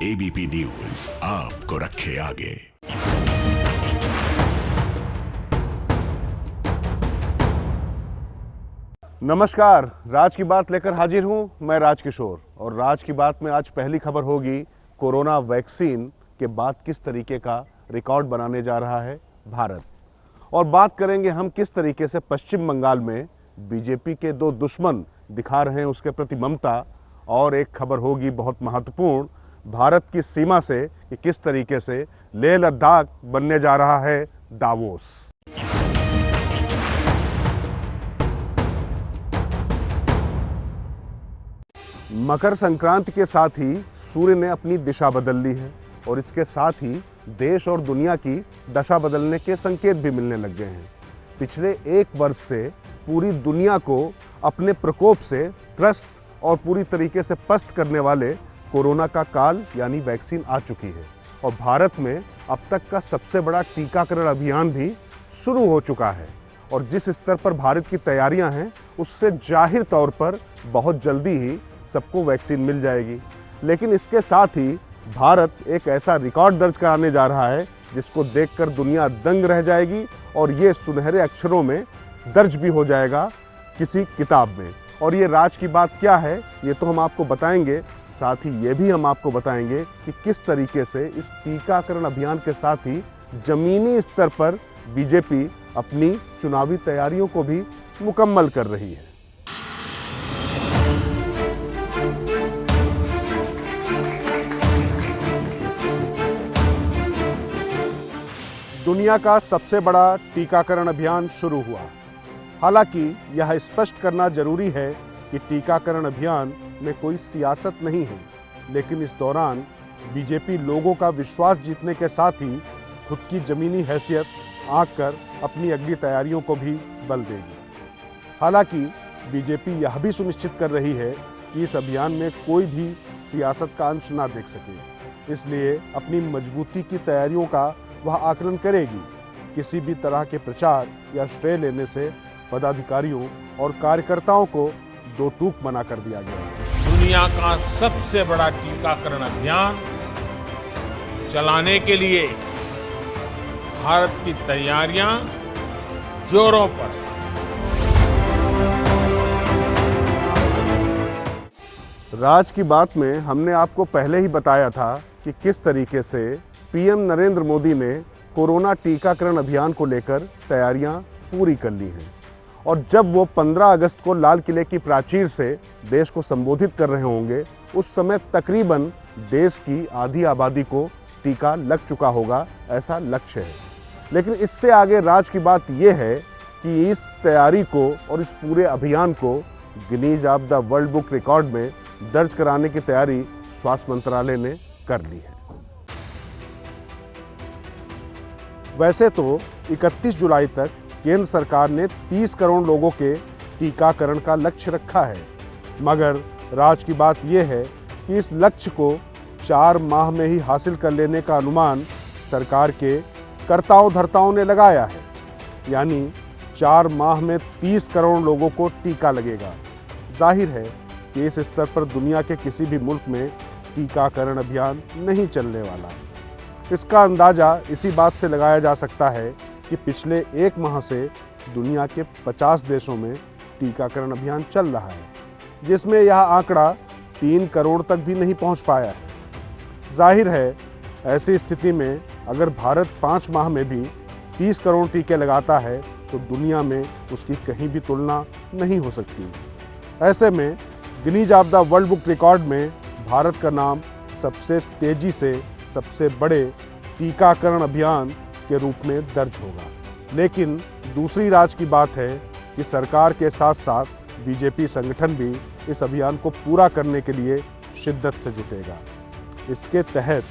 ABP news आपको रखे आगे। नमस्कार, राज की बात लेकर हाजिर हूं मैं राजकिशोर। और राज की बात में आज पहली खबर होगी कोरोना वैक्सीन के बाद किस तरीके का रिकॉर्ड बनाने जा रहा है भारत। और बात करेंगे हम किस तरीके से पश्चिम बंगाल में बीजेपी के दो दुश्मन दिखा रहे हैं उसके प्रति ममता। और एक खबर होगी बहुत महत्वपूर्ण भारत की सीमा से कि किस तरीके से लेह लद्दाख बनने जा रहा है दावोस। मकर संक्रांति के साथ ही सूर्य ने अपनी दिशा बदल ली है और इसके साथ ही देश और दुनिया की दशा बदलने के संकेत भी मिलने लग गए हैं। पिछले एक वर्ष से पूरी दुनिया को अपने प्रकोप से त्रस्त और पूरी तरीके से पस्त करने वाले कोरोना का काल यानी वैक्सीन आ चुकी है। और भारत में अब तक का सबसे बड़ा टीकाकरण अभियान भी शुरू हो चुका है। और जिस स्तर पर भारत की तैयारियां हैं उससे जाहिर तौर पर बहुत जल्दी ही सबको वैक्सीन मिल जाएगी। लेकिन इसके साथ ही भारत एक ऐसा रिकॉर्ड दर्ज कराने जा रहा है जिसको देखकर दुनिया दंग रह जाएगी और ये सुनहरे अक्षरों में दर्ज भी हो जाएगा किसी किताब में। और ये राज की बात क्या है ये तो हम आपको बताएंगे, साथ ही ये भी हम आपको बताएंगे कि किस तरीके से इस टीकाकरण अभियान के साथ ही जमीनी स्तर पर बीजेपी अपनी चुनावी तैयारियों को भी मुकम्मल कर रही है। दुनिया का सबसे बड़ा टीकाकरण अभियान शुरू हुआ। हालांकि यह स्पष्ट करना जरूरी है कि टीकाकरण अभियान में कोई सियासत नहीं है, लेकिन इस दौरान बीजेपी लोगों का विश्वास जीतने के साथ ही खुद की जमीनी हैसियत आंक कर अपनी अगली तैयारियों को भी बल देगी। हालांकि बीजेपी यह भी सुनिश्चित कर रही है कि इस अभियान में कोई भी सियासत का अंश ना देख सके, इसलिए अपनी मजबूती की तैयारियों का वह आकलन करेगी। किसी भी तरह के प्रचार या श्रेय लेने से पदाधिकारियों और कार्यकर्ताओं को दो टूक मना कर दिया गया है। दुनिया का सबसे बड़ा टीकाकरण अभियान चलाने के लिए भारत की तैयारियां जोरों पर। राज की बात में हमने आपको पहले ही बताया था कि किस तरीके से पीएम नरेंद्र मोदी ने कोरोना टीकाकरण अभियान को लेकर तैयारियां पूरी कर ली हैं। और जब वो 15 अगस्त को लाल किले की प्राचीर से देश को संबोधित कर रहे होंगे उस समय तकरीबन देश की आधी आबादी को टीका लग चुका होगा, ऐसा लक्ष्य है। लेकिन इससे आगे राज की बात यह है कि इस तैयारी को और इस पूरे अभियान को Guinness of the world book record में दर्ज कराने की तैयारी स्वास्थ्य मंत्रालय ने कर ली है। वैसे तो 31 जुलाई तक केंद्र सरकार ने 30 करोड़ लोगों के टीकाकरण का लक्ष्य रखा है, मगर राज की बात यह है कि इस लक्ष्य को 4 माह में ही हासिल कर लेने का अनुमान सरकार के कर्ताओं धर्ताओं ने लगाया है। यानी 4 माह में 30 करोड़ लोगों को टीका लगेगा। जाहिर है कि इस स्तर पर दुनिया के किसी भी मुल्क में टीकाकरण अभियान नहीं चलने वाला। इसका अंदाजा इसी बात से लगाया जा सकता है कि पिछले एक माह से दुनिया के 50 देशों में टीकाकरण अभियान चल रहा है, जिसमें यह आंकड़ा 3 करोड़ तक भी नहीं पहुंच पाया है। जाहिर है ऐसी स्थिति में अगर भारत 5 माह में भी 30 करोड़ टीके लगाता है तो दुनिया में उसकी कहीं भी तुलना नहीं हो सकती। ऐसे में Guinness of the world book record में भारत का नाम सबसे तेजी से सबसे बड़े टीकाकरण अभियान के रूप में दर्ज होगा। लेकिन दूसरी राज की बात है कि सरकार के साथ साथ बीजेपी संगठन भी इस अभियान को पूरा करने के लिए शिद्दत से जुटेगा। इसके तहत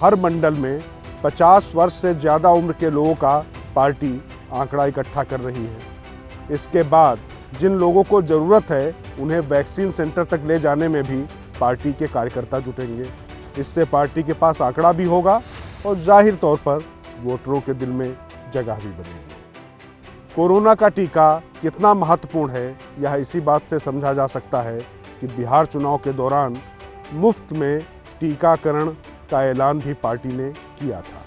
हर मंडल में 50 वर्ष से ज़्यादा उम्र के लोगों का पार्टी आंकड़ा इकट्ठा कर रही है। इसके बाद जिन लोगों को ज़रूरत है उन्हें वैक्सीन सेंटर तक ले जाने में भी पार्टी के कार्यकर्ता जुटेंगे। इससे पार्टी के पास आंकड़ा भी होगा और जाहिर तौर पर वोटरों के दिल में जगह भी बनेगी। कोरोना का टीका कितना महत्वपूर्ण है यह इसी बात से समझा जा सकता है कि बिहार चुनाव के दौरान मुफ्त में टीकाकरण का ऐलान भी पार्टी ने किया था।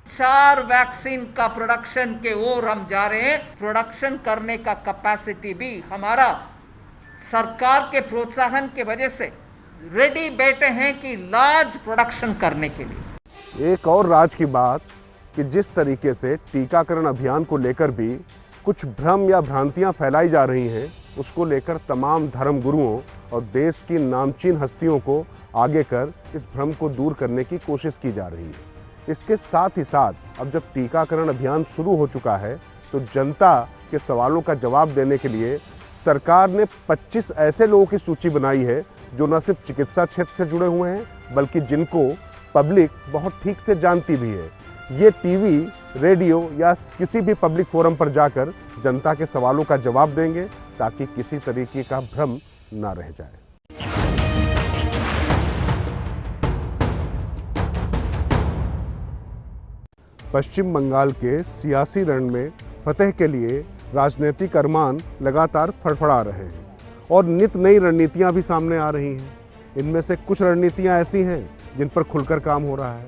4 वैक्सीन का प्रोडक्शन के ओर हम जा रहे हैं। प्रोडक्शन करने का कैपेसिटी भी हमारा सरकार के प्रोत्साहन के वजह से रेडी बैठे हैं कि लार्ज प्रोडक्शन करने के लिए। एक और राज की बात कि जिस तरीके से टीकाकरण अभियान को लेकर भी कुछ भ्रम या भ्रांतियां फैलाई जा रही हैं, उसको लेकर तमाम धर्म गुरुओं और देश की नामचीन हस्तियों को आगे कर इस भ्रम को दूर करने की कोशिश की जा रही है। इसके साथ ही साथ अब जब टीकाकरण अभियान शुरू हो चुका है तो जनता के सवालों का जवाब देने के लिए सरकार ने 25 ऐसे लोगों की सूची बनाई है जो न सिर्फ चिकित्सा क्षेत्र से जुड़े हुए हैं बल्कि जिनको पब्लिक बहुत ठीक से जानती भी है। ये टीवी, रेडियो या किसी भी पब्लिक फोरम पर जाकर जनता के सवालों का जवाब देंगे ताकि किसी तरीके का भ्रम ना रह जाए। पश्चिम बंगाल के सियासी रण में फतेह के लिए राजनीतिक अरमान लगातार फड़फड़ा रहे हैं और नित नई रणनीतियां भी सामने आ रही हैं। इनमें से कुछ रणनीतियां ऐसी हैं जिन पर खुलकर काम हो रहा है,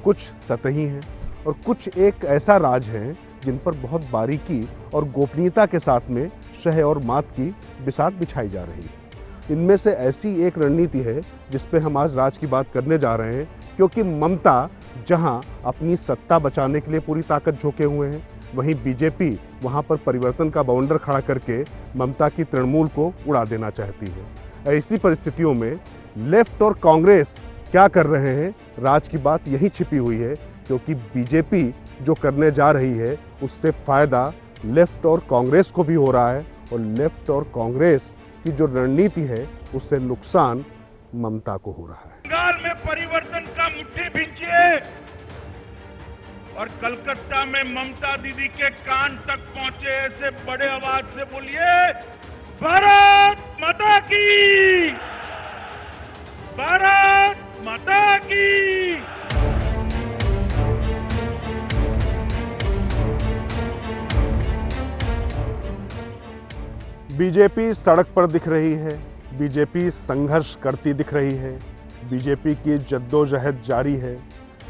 कुछ सतही हैं और कुछ एक ऐसा राज है जिन पर बहुत बारीकी और गोपनीयता के साथ में शह और मात की बिसात बिछाई जा रही है। इनमें से ऐसी एक रणनीति है जिस पे हम आज राज की बात करने जा रहे हैं, क्योंकि ममता जहां अपनी सत्ता बचाने के लिए पूरी ताकत झोंके हुए हैं, वहीं बीजेपी वहां पर परिवर्तन का बाउंडर खड़ा करके ममता की तृणमूल को उड़ा देना चाहती है। ऐसी परिस्थितियों में लेफ्ट और कांग्रेस क्या कर रहे हैं, राज की बात यही छिपी हुई है, क्योंकि बीजेपी जो करने जा रही है उससे फायदा लेफ्ट और कांग्रेस को भी हो रहा है और लेफ्ट और कांग्रेस की जो रणनीति है उससे नुकसान ममता को हो रहा है। बंगाल में परिवर्तन का मुट्ठी भींचिए और कलकत्ता में ममता दीदी के कान तक पहुंचे ऐसे बड़े आवाज से बोलिए, भारत माता की, भारत माता की। बीजेपी सड़क पर दिख रही है, बीजेपी संघर्ष करती दिख रही है, बीजेपी की जद्दोजहद जारी है,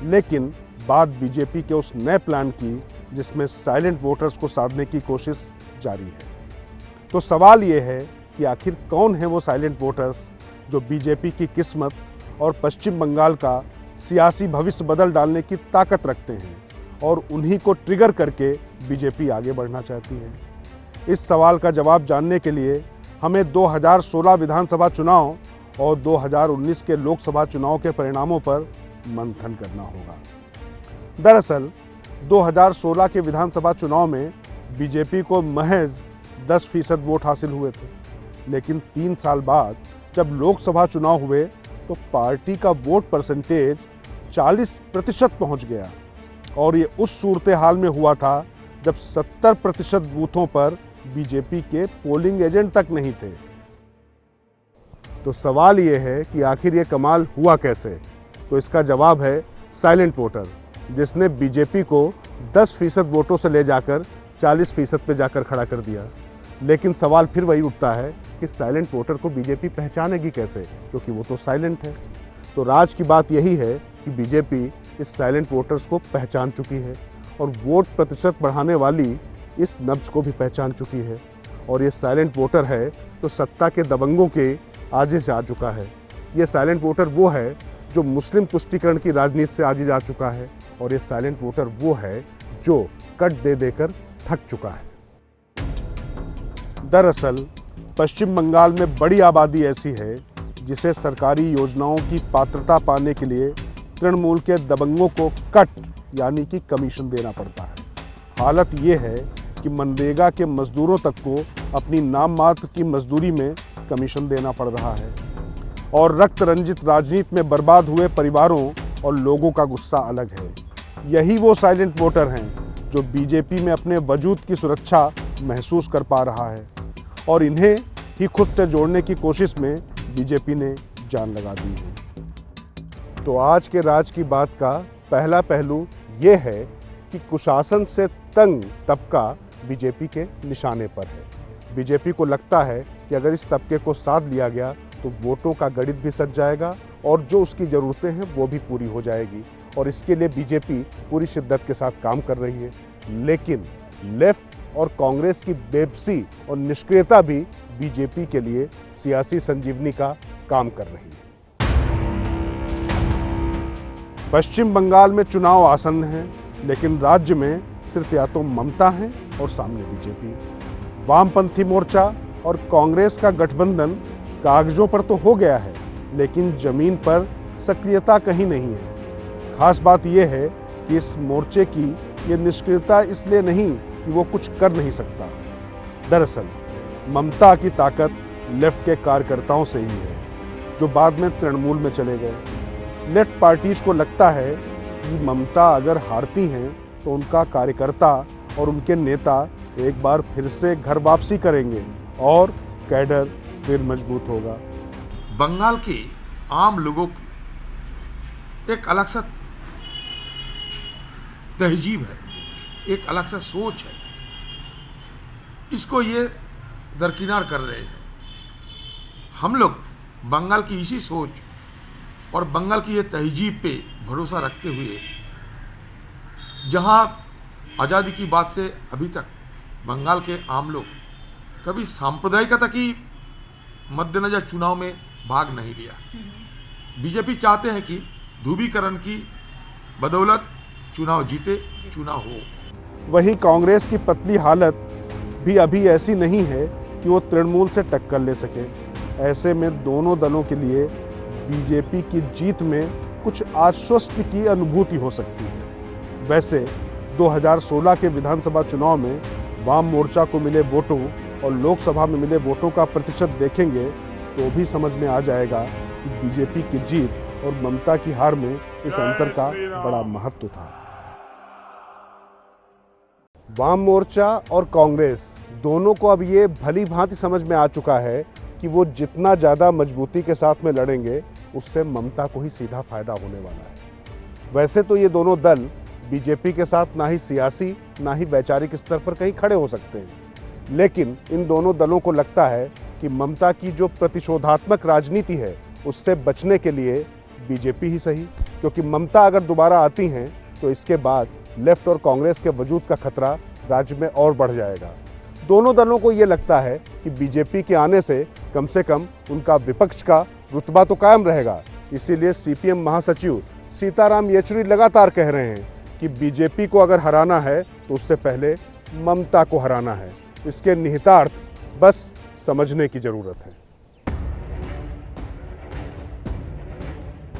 लेकिन बात बीजेपी के उस नए प्लान की जिसमें साइलेंट वोटर्स को साधने की कोशिश जारी है। तो सवाल ये है कि आखिर कौन है वो साइलेंट वोटर्स जो बीजेपी की किस्मत और पश्चिम बंगाल का सियासी भविष्य बदल डालने की ताकत रखते हैं और उन्हीं को ट्रिगर करके बीजेपी आगे बढ़ना चाहती है। इस सवाल का जवाब जानने के लिए हमें 2016 विधानसभा चुनाव और 2019 के लोकसभा चुनाव के परिणामों पर मंथन करना होगा। दरअसल 2016 के विधानसभा चुनाव में बीजेपी को महज 10% वोट हासिल हुए थे, लेकिन 3 साल बाद जब लोकसभा चुनाव हुए तो पार्टी का वोट परसेंटेज 40% पहुंच गया और ये उस सूरत हाल में हुआ था जब 70% बूथों पर बीजेपी के पोलिंग एजेंट तक नहीं थे। तो सवाल ये है कि आखिर ये कमाल हुआ कैसे? तो इसका जवाब है साइलेंट वोटर, जिसने बीजेपी को 10% वोटों से ले जाकर 40% पे जाकर खड़ा कर दिया। लेकिन सवाल फिर वही उठता है कि साइलेंट वोटर को बीजेपी पहचानेगी कैसे, क्योंकि वो तो साइलेंट है। तो राज की बात यही है कि बीजेपी इस साइलेंट वोटर्स को पहचान चुकी है और वोट प्रतिशत बढ़ाने वाली इस नब्ज को भी पहचान चुकी है। और ये साइलेंट वोटर है तो सत्ता के दबंगों के आजिज आ चुका है। ये साइलेंट वोटर वो है जो मुस्लिम तुष्टीकरण की राजनीति से आजिज आ चुका है और ये साइलेंट वोटर वो है जो कट दे देकर थक चुका है। दरअसल पश्चिम बंगाल में बड़ी आबादी ऐसी है जिसे सरकारी योजनाओं की पात्रता पाने के लिए तृणमूल के दबंगों को कट यानी कि कमीशन देना पड़ता है। हालत ये है कि मनरेगा के मजदूरों तक को अपनी नाम मात्र की मजदूरी में कमीशन देना पड़ रहा है और रक्त रंजित राजनीति में बर्बाद हुए परिवारों और लोगों का गुस्सा अलग है। यही वो साइलेंट वोटर हैं जो बीजेपी में अपने वजूद की सुरक्षा महसूस कर पा रहा है और इन्हें ही खुद से जोड़ने की कोशिश में बीजेपी ने जान लगा दी है। तो आज के राज की बात का पहला पहलू ये है कि कुशासन से तंग तबका बीजेपी के निशाने पर है। बीजेपी को लगता है कि अगर इस तबके को साध लिया गया तो वोटों का गणित भी सज जाएगा और जो उसकी ज़रूरतें हैं वो भी पूरी हो जाएगी। और इसके लिए बीजेपी पूरी शिद्दत के साथ काम कर रही है। लेकिन लेफ्ट और कांग्रेस की बेबसी और निष्क्रियता भी बीजेपी के लिए सियासी संजीवनी का काम कर रही है। पश्चिम बंगाल में चुनाव आसन्न है, लेकिन राज्य में सिर्फ या तो ममता है और सामने बीजेपी। वामपंथी मोर्चा और कांग्रेस का गठबंधन कागजों पर तो हो गया है, लेकिन जमीन पर सक्रियता कहीं नहीं है। खास बात यह है कि इस मोर्चे की ये निष्क्रियता इसलिए नहीं कि वो कुछ कर नहीं सकता। दरअसल ममता की ताकत लेफ्ट के कार्यकर्ताओं से ही है, जो बाद में तृणमूल में चले गए। लेफ्ट पार्टीज को लगता है कि ममता अगर हारती हैं तो उनका कार्यकर्ता और उनके नेता एक बार फिर से घर वापसी करेंगे और कैडर फिर मजबूत होगा। बंगाल के आम लोगों की एक अलग सा तहजीब है, एक अलग सा सोच है, इसको ये दरकिनार कर रहे हैं। हम लोग बंगाल की इसी सोच और बंगाल की ये तहजीब पे भरोसा रखते हुए, जहां आज़ादी की बात से अभी तक बंगाल के आम लोग कभी सांप्रदायिकता की मद्देनजर चुनाव में भाग नहीं लिया। बीजेपी चाहते हैं कि ध्रुवीकरण की बदौलत चुनाव जीते, चुनाव हो। वहीं कांग्रेस की पतली हालत भी अभी ऐसी नहीं है कि वो तृणमूल से टक्कर ले सके। ऐसे में दोनों दलों के लिए बीजेपी की जीत में कुछ आश्वस्त की अनुभूति हो सकती है। वैसे 2016 के विधानसभा चुनाव में वाम मोर्चा को मिले वोटों और लोकसभा में मिले वोटों का प्रतिशत देखेंगे तो भी समझ में आ जाएगा कि बीजेपी की जीत और ममता की हार में इस अंतर का बड़ा महत्व था। वाम मोर्चा और कांग्रेस दोनों को अब ये भली भांति समझ में आ चुका है कि वो जितना ज़्यादा मजबूती के साथ में लड़ेंगे, उससे ममता को ही सीधा फायदा होने वाला है। वैसे तो ये दोनों दल बीजेपी के साथ ना ही सियासी ना ही वैचारिक स्तर पर कहीं खड़े हो सकते हैं, लेकिन इन दोनों दलों को लगता है कि ममता की जो प्रतिशोधात्मक राजनीति है उससे बचने के लिए बीजेपी ही सही, क्योंकि ममता अगर दोबारा आती हैं तो इसके बाद लेफ्ट और कांग्रेस के वजूद का खतरा राज्य में और बढ़ जाएगा। दोनों दलों को ये लगता है कि बीजेपी के आने से कम उनका विपक्ष का रुतबा तो कायम रहेगा। इसीलिए सीपीएम महासचिव सीताराम येचुरी लगातार कह रहे हैं कि बीजेपी को अगर हराना है तो उससे पहले ममता को हराना है। इसके निहितार्थ बस समझने की जरूरत है।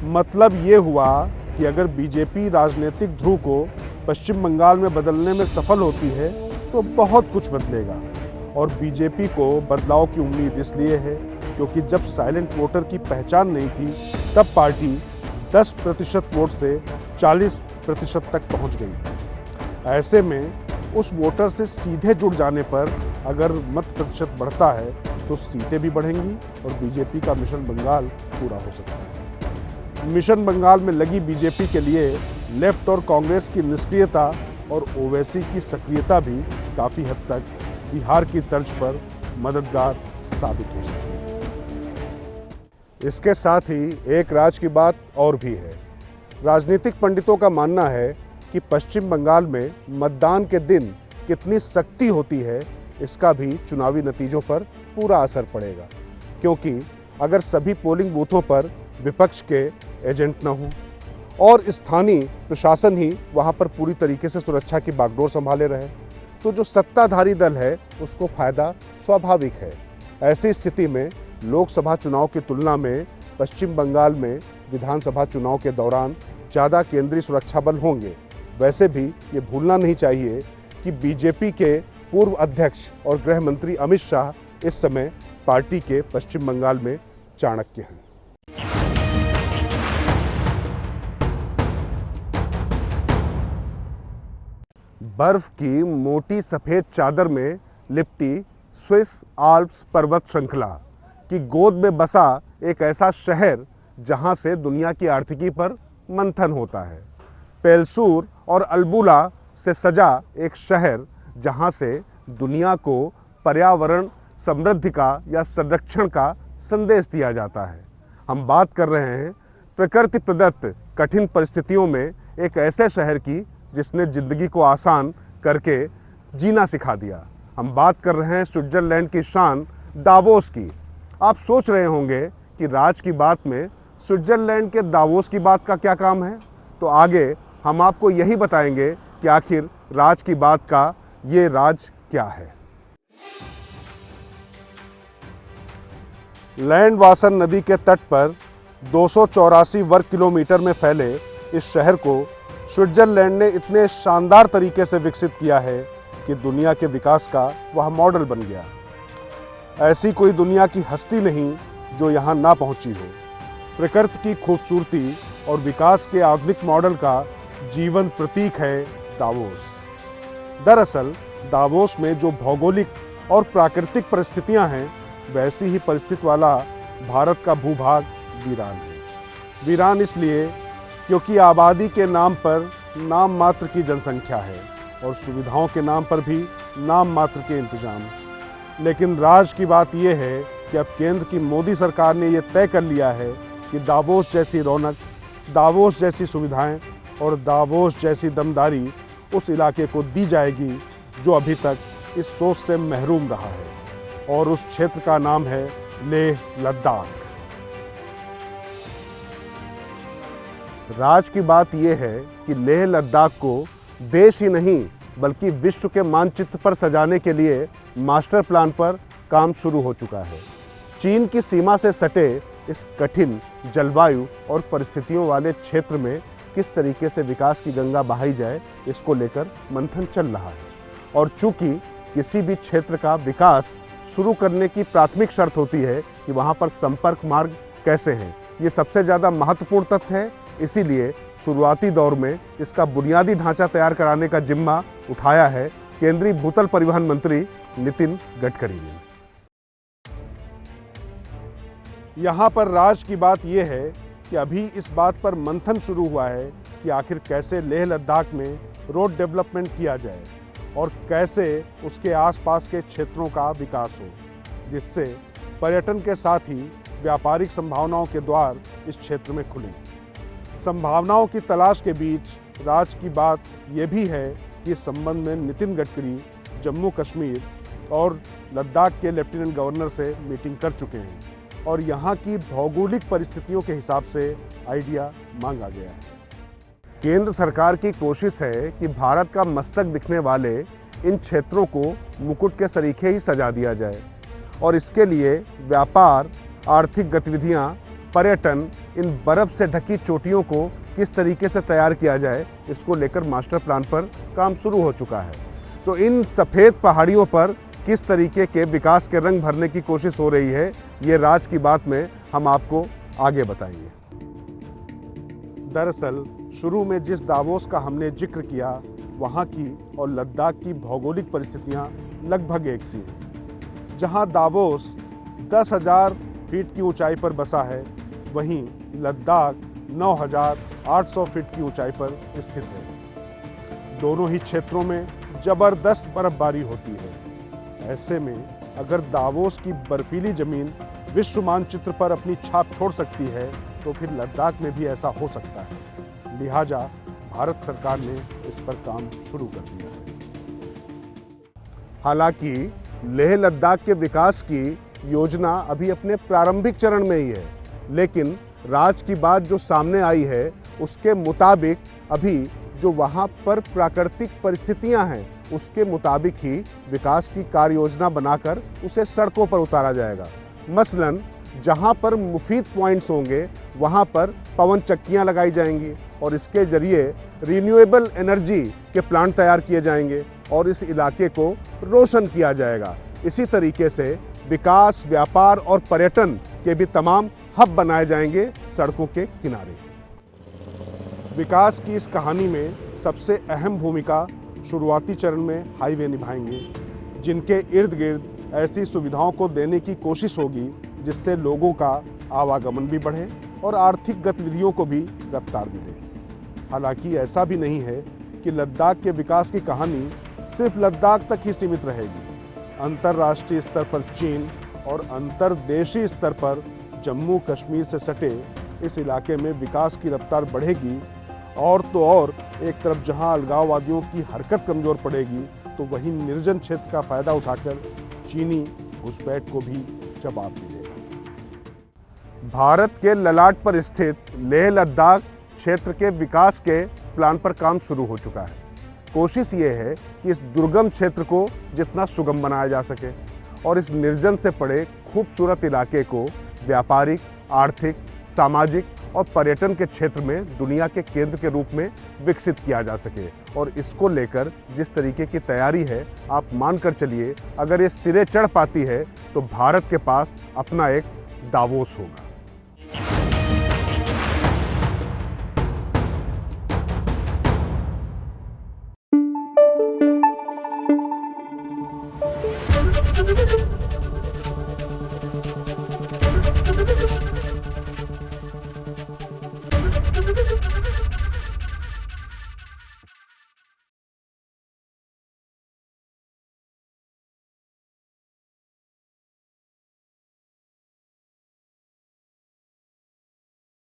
मतलब ये हुआ कि अगर बीजेपी राजनीतिक ध्रुव को पश्चिम बंगाल में बदलने में सफल होती है तो बहुत कुछ बदलेगा। और बीजेपी को बदलाव की उम्मीद इसलिए है क्योंकि जब साइलेंट वोटर की पहचान नहीं थी तब पार्टी 10% वोट से 40% तक पहुंच गई। ऐसे में उस वोटर से सीधे जुड़ जाने पर अगर मत प्रतिशत बढ़ता है तो सीटें भी बढ़ेंगी और बीजेपी का मिशन बंगाल पूरा हो सकता है। मिशन बंगाल में लगी बीजेपी के लिए लेफ्ट और कांग्रेस की निष्क्रियता और ओवैसी की सक्रियता भी काफी हद तक बिहार की तर्ज पर मददगार साबित हो सकती है। इसके साथ ही एक राज की बात और भी है। राजनीतिक पंडितों का मानना है कि पश्चिम बंगाल में मतदान के दिन कितनी सख्ती होती है, इसका भी चुनावी नतीजों पर पूरा असर पड़ेगा। क्योंकि अगर सभी पोलिंग बूथों पर विपक्ष के एजेंट न हों और स्थानीय प्रशासन ही वहां पर पूरी तरीके से सुरक्षा की बागडोर संभाले रहे, तो जो सत्ताधारी दल है उसको फायदा स्वाभाविक है। ऐसी स्थिति में लोकसभा चुनाव की तुलना में पश्चिम बंगाल में विधानसभा चुनाव के दौरान ज़्यादा केंद्रीय सुरक्षा बल होंगे। वैसे भी ये भूलना नहीं चाहिए कि बीजेपी के पूर्व अध्यक्ष और गृह मंत्री अमित शाह इस समय पार्टी के पश्चिम बंगाल में चाणक्य हैं। बर्फ की मोटी सफेद चादर में लिपटी स्विस आल्प्स पर्वत श्रृंखला की गोद में बसा एक ऐसा शहर जहां से दुनिया की आर्थिकी पर मंथन होता है। पेलसूर और अल्बुला से सजा एक शहर जहां से दुनिया को पर्यावरण समृद्धि का या संरक्षण का संदेश दिया जाता है। हम बात कर रहे हैं प्रकृति प्रदत्त कठिन परिस्थितियों में एक ऐसे शहर की जिसने जिंदगी को आसान करके जीना सिखा दिया। हम बात कर रहे हैं स्विट्जरलैंड की शान दावोस की। आप सोच रहे होंगे कि राज की बात में स्विट्जरलैंड के दावोस की बात का क्या काम है, तो आगे हम आपको यही बताएंगे कि आखिर राज की बात का ये राज क्या है। लैंडवासन नदी के तट पर 284 वर्ग किलोमीटर में फैले इस शहर को स्विट्जरलैंड ने इतने शानदार तरीके से विकसित किया है कि दुनिया के विकास का वह मॉडल बन गया। ऐसी कोई दुनिया की हस्ती नहीं जो यहाँ ना पहुंची हो। प्रकृति की खूबसूरती और विकास के आधुनिक मॉडल का जीवन प्रतीक है दावोस। दरअसल दावोस में जो भौगोलिक और प्राकृतिक परिस्थितियां हैं, वैसी ही परिस्थिति वाला भारत का भूभाग वीरान है। वीरान इसलिए क्योंकि आबादी के नाम पर नाम मात्र की जनसंख्या है और सुविधाओं के नाम पर भी नाम मात्र के इंतजाम। लेकिन राज की बात यह है कि अब केंद्र की मोदी सरकार ने यह तय कर लिया है कि दावोस जैसी रौनक, दावोस जैसी सुविधाएं और दावोस जैसी दमदारी उस इलाके को दी जाएगी जो अभी तक इस सोच से महरूम रहा है, और उस क्षेत्र का नाम है लेह लद्दाख। राज की बात यह है कि लेह लद्दाख को देश ही नहीं बल्कि विश्व के मानचित्र पर सजाने के लिए मास्टर प्लान पर काम शुरू हो चुका है। चीन की सीमा से सटे इस कठिन जलवायु और परिस्थितियों वाले क्षेत्र में किस तरीके से विकास की गंगा बहाई जाए, इसको लेकर मंथन चल रहा है। और चूंकि किसी भी क्षेत्र का विकास शुरू करने की प्राथमिक शर्त होती है कि वहां पर संपर्क मार्ग कैसे हैं, ये सबसे ज़्यादा महत्वपूर्ण तथ्य है। इसीलिए शुरुआती दौर में इसका बुनियादी ढांचा तैयार कराने का जिम्मा उठाया है केंद्रीय भूतल परिवहन मंत्री नितिन गडकरी ने। यहाँ पर राज की बात यह है कि अभी इस बात पर मंथन शुरू हुआ है कि आखिर कैसे लेह लद्दाख में रोड डेवलपमेंट किया जाए और कैसे उसके आसपास के क्षेत्रों का विकास हो, जिससे पर्यटन के साथ ही व्यापारिक संभावनाओं के द्वार इस क्षेत्र में खुलें। संभावनाओं की तलाश के बीच राज की बात यह भी है कि इस संबंध में नितिन गडकरी जम्मू कश्मीर और लद्दाख के लेफ्टिनेंट गवर्नर से मीटिंग कर चुके हैं और यहाँ की भौगोलिक परिस्थितियों के हिसाब से आइडिया मांगा गया है। केंद्र सरकार की कोशिश है कि भारत का मस्तक दिखने वाले इन क्षेत्रों को मुकुट के सरीखे ही सजा दिया जाए और इसके लिए व्यापार, आर्थिक गतिविधियां, पर्यटन, इन बर्फ से ढकी चोटियों को किस तरीके से तैयार किया जाए, इसको लेकर मास्टर प्लान पर काम शुरू हो चुका है। तो इन सफ़ेद पहाड़ियों पर किस तरीके के विकास के रंग भरने की कोशिश हो रही है, ये राज की बात में हम आपको आगे बताएंगे। दरअसल शुरू में जिस दावोस का हमने जिक्र किया, वहाँ की और लद्दाख की भौगोलिक परिस्थितियाँ लगभग एक सी हैं। जहाँ दावोस 10,000 फीट की ऊंचाई पर बसा है, वहीं लद्दाख 9,800 फीट की ऊंचाई पर स्थित है। दोनों ही क्षेत्रों में जबरदस्त बर्फबारी होती है। ऐसे में अगर दावोस की बर्फीली जमीन विश्व मानचित्र पर अपनी छाप छोड़ सकती है, तो फिर लद्दाख में भी ऐसा हो सकता है। लिहाजा भारत सरकार ने इस पर काम शुरू कर दिया है। हालांकि लेह लद्दाख के विकास की योजना अभी अपने प्रारंभिक चरण में ही है, लेकिन राज की बात जो सामने आई है उसके मुताबिक अभी जो वहाँ पर प्राकृतिक परिस्थितियाँ हैं उसके मुताबिक ही विकास की कार्य योजना बनाकर उसे सड़कों पर उतारा जाएगा। मसलन जहाँ पर मुफीद पॉइंट्स होंगे वहाँ पर पवन चक्कियाँ लगाई जाएंगी और इसके जरिए रिन्यूएबल एनर्जी के प्लांट तैयार किए जाएंगे और इस इलाके को रोशन किया जाएगा। इसी तरीके से विकास, व्यापार और पर्यटन के भी तमाम हब बनाए जाएंगे सड़कों के किनारे। विकास की इस कहानी में सबसे अहम भूमिका शुरुआती चरण में हाईवे निभाएंगे, जिनके इर्द गिर्द ऐसी सुविधाओं को देने की कोशिश होगी जिससे लोगों का आवागमन भी बढ़े और आर्थिक गतिविधियों को भी रफ्तार मिले। हालांकि ऐसा भी नहीं है कि लद्दाख के विकास की कहानी सिर्फ लद्दाख तक ही सीमित रहेगी। अंतर्राष्ट्रीय स्तर पर चीन और अंतर्देशीय स्तर पर जम्मू कश्मीर से सटे इस इलाके में विकास की रफ्तार बढ़ेगी और तो और एक तरफ जहां अलगाववादियों की हरकत कमजोर पड़ेगी तो वहीं निर्जन क्षेत्र का फायदा उठाकर चीनी घुसपैठ को भी जवाब मिलेगा। भारत के ललाट पर स्थित लेह लद्दाख क्षेत्र के विकास के प्लान पर काम शुरू हो चुका है। कोशिश ये है कि इस दुर्गम क्षेत्र को जितना सुगम बनाया जा सके और इस निर्जन से पड़े खूबसूरत इलाके को व्यापारिक, आर्थिक, सामाजिक और पर्यटन के क्षेत्र में दुनिया के केंद्र के रूप में विकसित किया जा सके। और इसको लेकर जिस तरीके की तैयारी है, आप मानकर चलिए अगर ये सिरे चढ़ पाती है तो भारत के पास अपना एक दावोस होगा।